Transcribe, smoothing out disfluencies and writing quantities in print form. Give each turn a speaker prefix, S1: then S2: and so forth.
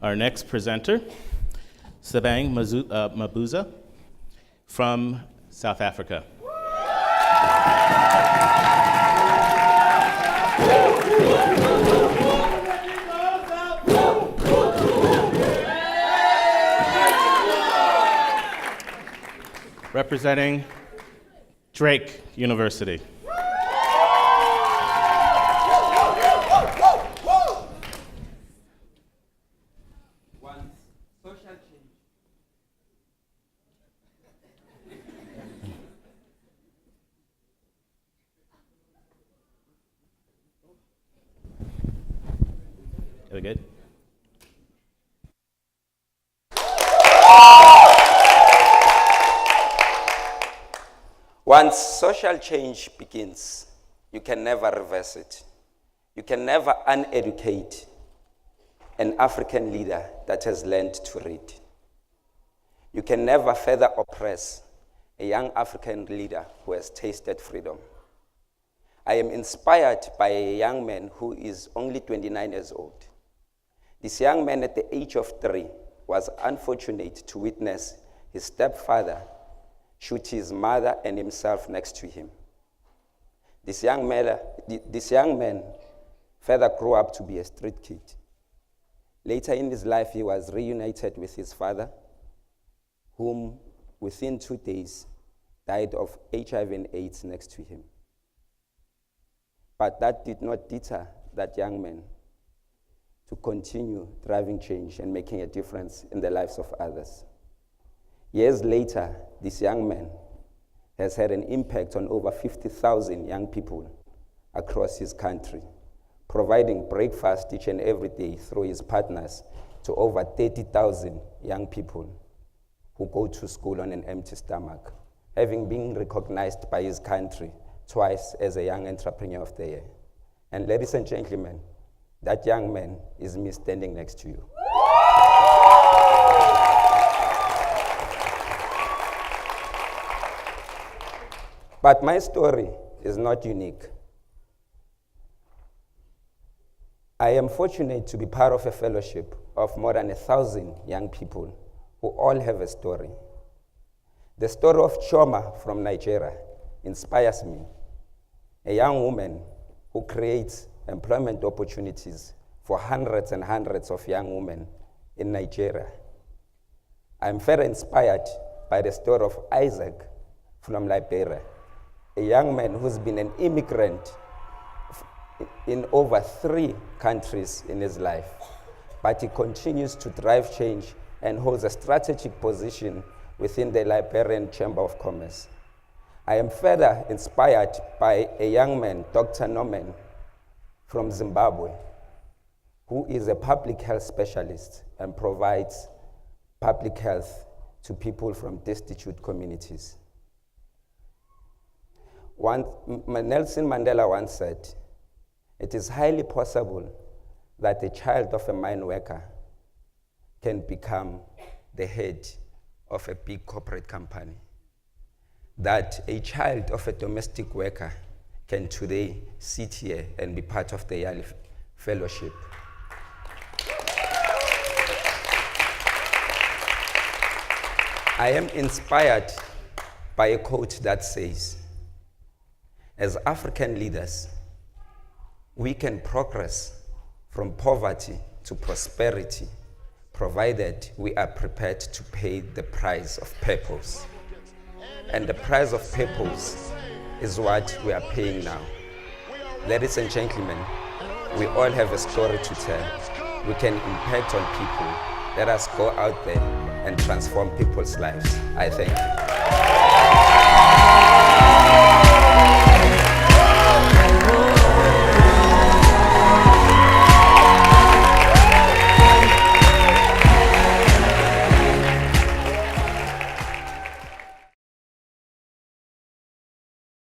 S1: Our next presenter, Thabang Mabuza from South Africa. Representing Drake University.
S2: Social change.
S1: Are we good?
S2: Once social change begins, you can never reverse it. You can never uneducate an African leader that has learned to read. You can never further oppress a young African leader who has tasted freedom. I am inspired by a young man who is only 29 years old. This young man at the age of 3 was unfortunate to witness his stepfather shoot his mother and himself next to him. This young man further grew up to be a street kid. Later in his life, he was reunited with his father, whom within 2 days died of HIV and AIDS next to him. But that did not deter that young man to continue driving change and making a difference in the lives of others. Years later, this young man has had an impact on over 50,000 young people across his country, providing breakfast each and every day through his partners to over 30,000 young people who go to school on an empty stomach, having been recognized by his country twice as a Young Entrepreneur of the Year. And ladies and gentlemen, that young man is me standing next to you. But my story is not unique. I am fortunate to be part of a fellowship of more than 1,000 young people who all have a story. The story of Choma from Nigeria inspires me, a young woman who creates employment opportunities for hundreds and hundreds of young women in Nigeria. I'm very inspired by the story of Isaac from Liberia, a young man who's been an immigrant in over 3 countries in his life, but he continues to drive change and holds a strategic position within the Liberian Chamber of Commerce. I am further inspired by a young man, Dr. Norman, from Zimbabwe, who is a public health specialist and provides public health to people from destitute communities. Nelson Mandela once said, "It is highly possible that a child of a mine worker can become the head of a big corporate company. That a child of a domestic worker can today sit here and be part of the Yali Fellowship." I am inspired by a quote that says, "As African leaders, we can progress from poverty to prosperity, provided we are prepared to pay the price of purpose." And the price of purpose is what we are paying now. Ladies and gentlemen, we all have a story to tell. We can impact on people. Let us go out there and transform people's lives. I thank you.